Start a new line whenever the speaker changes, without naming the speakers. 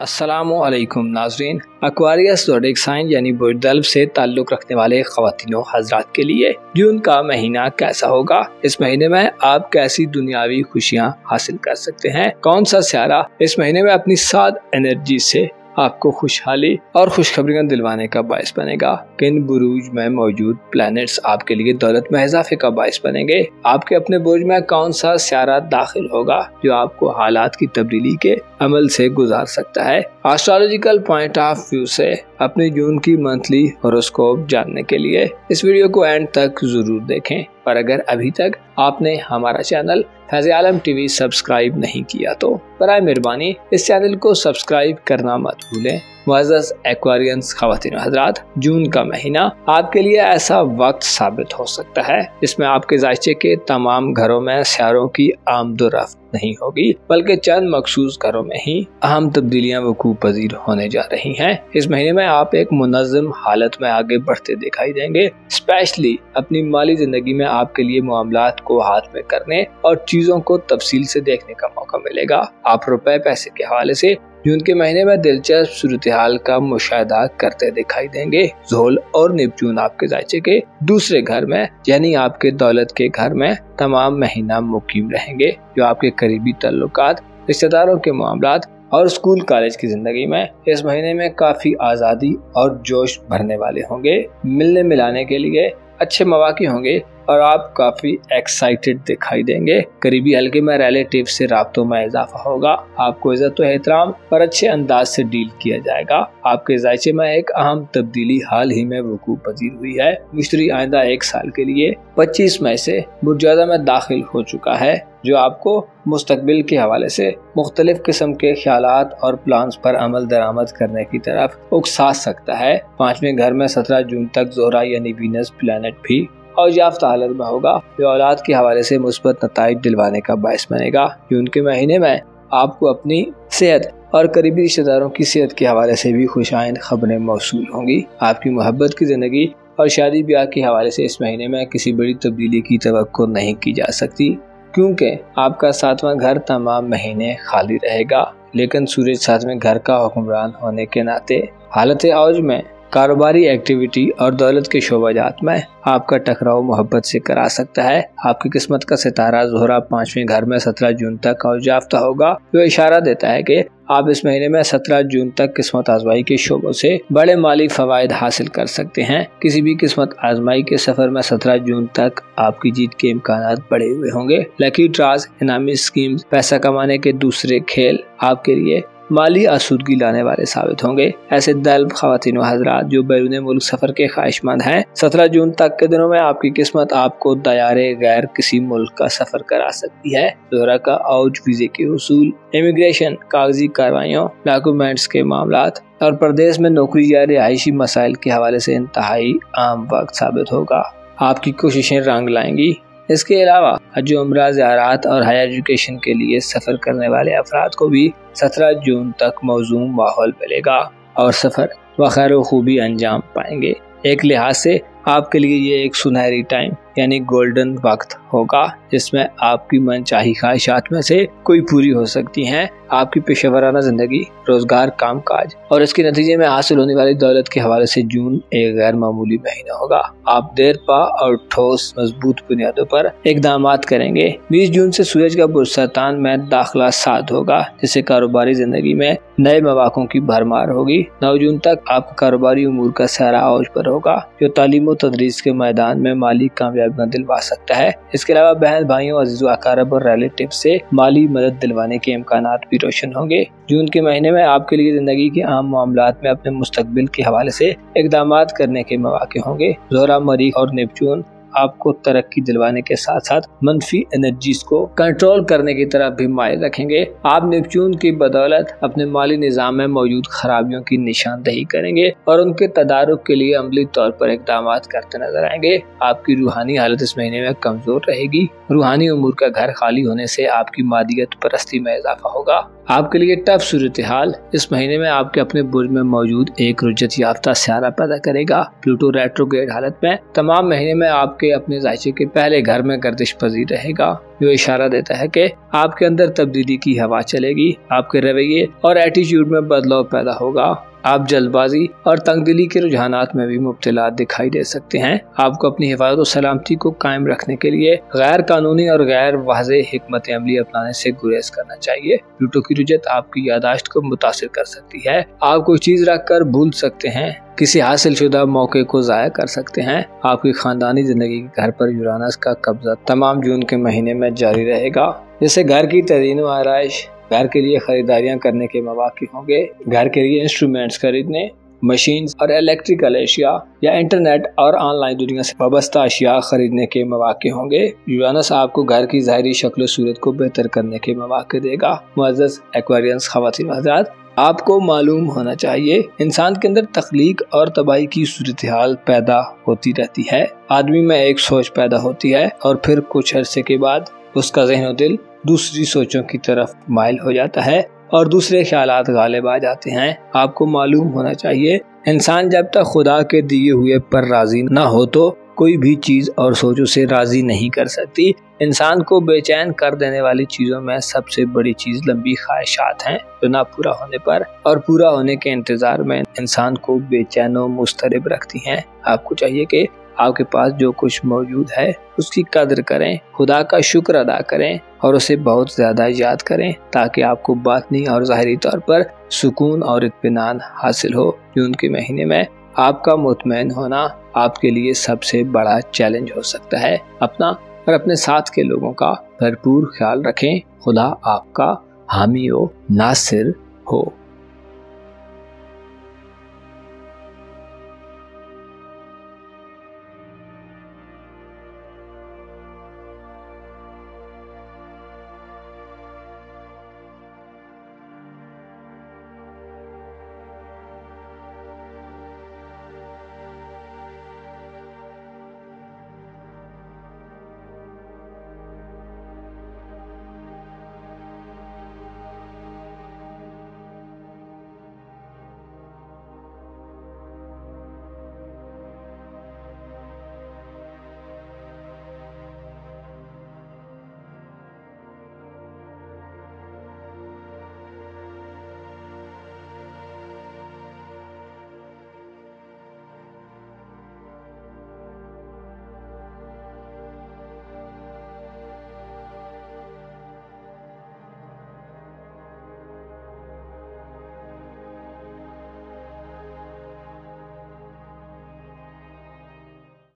अस्सलामुअलैकुम नाज़रीन। Aquarius zodiac sign यानी बुर्ज से ताल्लुक़ रखने वाले ख़वातीनो हज़रात के लिए जून का महीना कैसा होगा। इस महीने में आप कैसी दुनियावी खुशियाँ हासिल कर सकते हैं। कौन सा सियारा इस महीने में अपनी साद एनर्जी से आपको खुशहाली और खुशखबरियां दिलवाने का बायस बनेगा। किन बुरूज में मौजूद प्लैनेट्स आपके लिए दौलत में इजाफे का बायस बनेंगे। आपके अपने बुर्ज में कौन सा सियारा दाखिल होगा जो आपको हालात की तब्दीली के अमल से गुजार सकता है। एस्ट्रोलॉजिकल पॉइंट ऑफ व्यू से अपने जून की मंथली होरोस्कोप जानने के लिए इस वीडियो को एंड तक जरूर देखें। और अगर अभी तक आपने हमारा चैनल फैज़ आलम टीवी सब्सक्राइब नहीं किया तो बराए मेहरबानी इस चैनल को सब्सक्राइब करना मत भूलें। मुअज़्ज़ज़ एक्वारियंस ख़वातीन हज़रात, जून का महीना आपके लिए ऐसा वक्त साबित हो सकता है जिसमें आपके ज़ायचे के तमाम घरों में सियारों की आमदोरफ्त नहीं होगी, बल्कि चंद मखसूस घरों में ही अहम तब्दीलियां वकूअ पजीर होने जा रही हैं। इस महीने में आप एक मुनज़्ज़म हालत में आगे बढ़ते दिखाई देंगे। स्पेशली अपनी माली जिंदगी में आपके लिए मामलात को हाथ में करने और चीजों को तफसील से देखने का मौका मिलेगा। आप रुपए पैसे के हवाले से जून के महीने में दिलचस्प सूरत-ए-हाल का मुशाहिदा करते दिखाई देंगे। ज़ोल और नेपच्यून आपके ज़ायचे के दूसरे घर में यानी आपके दौलत के घर में तमाम महीना मुकीम रहेंगे, जो आपके करीबी ताल्लुकात, रिश्तेदारों के मामलात और स्कूल कॉलेज की जिंदगी में इस महीने में काफी आज़ादी और जोश भरने वाले होंगे। मिलने मिलाने के लिए अच्छे मौके होंगे और आप काफी एक्साइटेड दिखाई देंगे। करीबी हल्के में रिलेटिव से राब्तों में इजाफा होगा। आपको इज्जत व एहतराम पर अच्छे अंदाज से डील किया जाएगा। आपके ज़ायचे में एक अहम तब्दीली हाल ही में वकूअ पजीर हुई है। मुश्तरी आइंदा एक साल के लिए 25 मई से बुर्ज में दाखिल हो चुका है, जो आपको मुस्तकबिल के हवाले से मुख्तलिफ किस्म के ख्यालात और प्लान्स पर अमल दरामद करने की तरफ उकसा सकता है। 5वें घर में 17 जून तक ज़ोहरा यानी वीनस प्लैनेट भी और याफ्ता हालत में होगा, जो औलाद के हवाले से मुस्बत नताइज दिलवाने का बायस बनेगा। जून के महीने में आपको अपनी सेहत और करीबी रिश्तेदारों की सेहत के हवाले से भी खुशाइन खबरें मौसूल होंगी। आपकी मोहब्बत की जिंदगी और शादी ब्याह के हवाले से इस महीने में किसी बड़ी तब्दीली की तवक्को नहीं की जा सकती, क्योंकि आपका 7वां घर तमाम महीने खाली रहेगा। लेकिन सूरज 7वें घर का हुक्मरान होने के नाते हालत औज में कारोबारी एक्टिविटी और दौलत के शोबाजात में आपका टकराव मोहब्बत से करा सकता है। आपकी किस्मत का सितारा ज़ोहरा 5वें घर में 17 जून तक औजाफ्ता होगा, जो इशारा देता है कि आप इस महीने में 17 जून तक किस्मत आजमाई के शोबों से बड़े माली फवायद हासिल कर सकते हैं। किसी भी किस्मत आजमाई के सफर में 17 जून तक आपकी जीत के इम्कानात बढ़े हुए होंगे। लकी ड्राज, इनामी स्कीम्स, पैसा कमाने के दूसरे खेल आपके लिए माली आसूदगी लाने वाले साबित होंगे। ऐसे दल्ब ख़वातीनो हज़रात जो बैरून मुल्क सफर के ख्वाहिशमंद हैं, 17 जून तक के दिनों में आपकी किस्मत आपको दायरे गैर किसी मुल्क का सफर करा सकती है। ज़ोहरा का औज वीज़े के हुसूल, इमिग्रेशन, कागजी कार्रवाइयों, डॉक्यूमेंट्स के मामलात और प्रदेश में नौकरी या रिहायशी मसाइल के हवाले से इंतहाई आम वक्त साबित होगा। आपकी कोशिशें रंग लाएंगी। इसके अलावा हज उम्रा, ज़ियारत और हायर एजुकेशन के लिए सफ़र करने वाले अफराद को भी 17 जून तक मौजूद माहौल मिलेगा और सफ़र बखैर व खूबी अंजाम पाएंगे। एक लिहाज से आपके लिए ये एक सुनहरी टाइम यानी गोल्डन वक्त होगा, जिसमें आपकी मनचाही ख्वाहिशात में से कोई पूरी हो सकती हैं। आपकी पेशेवराना जिंदगी, रोजगार, कामकाज और इसके नतीजे में हासिल होने वाली दौलत के हवाले से जून एक गैर मामूली महीना होगा। आप देर पा और ठोस मजबूत बुनियादों पर इकदामात करेंगे। 20 जून से सूरज का बुर्ज सरतान में दाखिला साध होगा, जिससे कारोबारी जिंदगी में नए मौक़ों की भरमार होगी। 9 जून तक आपका कारोबारी उमूर का सारा औज पर होगा, जो तालीम और तदरीस के मैदान में माली कामयाबियां दिलवा सकता है। इसके अलावा बहन भाइयों, अजीज़ अकारब और रिलेटिव से माली मदद दिलवाने के इम्कानात भी रोशन होंगे। जून के महीने में आपके लिए जिंदगी के आम मामलात में अपने मुस्तकबिल के हवाले से इकदामात करने के मौके होंगे। ज़ोहरा, मरीख और नेपच्यून आपको तरक्की दिलवाने के साथ साथ मनफी एनर्जीज को कंट्रोल करने की तरफ भी माइल रखेंगे। आप नेपच्यून की बदौलत अपने माली निज़ाम में मौजूद खराबियों की निशानदेही करेंगे और उनके तदारुक के लिए अमली तौर पर इक़दामात करते नजर आएंगे। आपकी रूहानी हालत इस महीने में कमजोर रहेगी। रूहानी उमूर का घर खाली होने से आपकी मादियत परस्ती में इजाफा होगा। आपके लिए टफ सूरत हाल इस महीने में आपके अपने बुर्ज में मौजूद एक रुजत याफ्ता सियारा पैदा करेगा। प्लूटो रेट्रोग्रेड हालत में तमाम महीने में आपके आपके अपने जायचे के पहले घर में गर्दिश पजीर रहेगा, जो इशारा देता है कि आपके अंदर तब्दीली की हवा चलेगी। आपके रवैये और एटीट्यूड में बदलाव पैदा होगा। आप जल्दबाजी और तंगदिली के रुझानात में भी मुब्तला दिखाई दे सकते हैं। आपको अपनी हिफाजत और सलामती को कायम रखने के लिए गैर कानूनी और गैर वाज़ेह हिकमत अमली अपनाने से गुरेज करना चाहिए। लूटों की रुजत आपकी यादाश्त को मुतासिर कर सकती है। आप कोई चीज रख कर भूल सकते हैं, किसी हासिल शुदा मौके को ज़ाया कर सकते हैं। आपकी खानदानी जिंदगी के घर पर यूरानस का कब्जा तमाम जून के महीने में जारी रहेगा। जैसे घर की तज़ीन व आराइश, घर के लिए खरीदारियां करने के मौके होंगे, घर के लिए इंस्ट्रूमेंट्स खरीदने, मशीन्स और इलेक्ट्रिकल अशिया या इंटरनेट और ऑनलाइन दुनिया से वाबस्ता अशिया खरीदने के मौके होंगे। यूरानस आपको घर की ज़ाहिरी शक्ल सूरत को बेहतर करने के मौके देगा। मुअज़्ज़ज़ एक्वेरियंस ख़वातीन हज़रात, आपको मालूम होना चाहिए इंसान के अंदर तख्लीक और तबाही की सूरत हाल पैदा होती रहती है। आदमी में एक सोच पैदा होती है और फिर कुछ अरसे के बाद उसका ज़हन और दिल दूसरी सोचों की तरफ माइल हो जाता है और दूसरे ख्यालात गालिब आ जाते हैं। आपको मालूम होना चाहिए इंसान जब तक खुदा के दिए हुए पर राजी ना हो तो कोई भी चीज और सोच उसे राजी नहीं कर सकती। इंसान को बेचैन कर देने वाली चीजों में सबसे बड़ी चीज लंबी ख्वाहिशात हैं, जो ना पूरा होने पर और पूरा होने के इंतजार में इंसान को बेचैन और मुस्तरिब रखती हैं। आपको चाहिए कि आपके पास जो कुछ मौजूद है उसकी कदर करें, खुदा का शुक्र अदा करें और उसे बहुत ज्यादा याद करें, ताकि आपको बातनी और ज़ाहिरी तौर पर सुकून और इत्मीनान हासिल हो। जून के महीने में आपका मुतमईन होना आपके लिए सबसे बड़ा चैलेंज हो सकता है। अपना और अपने साथ के लोगों का भरपूर ख्याल रखें। खुदा आपका हामी हो, नासिर हो।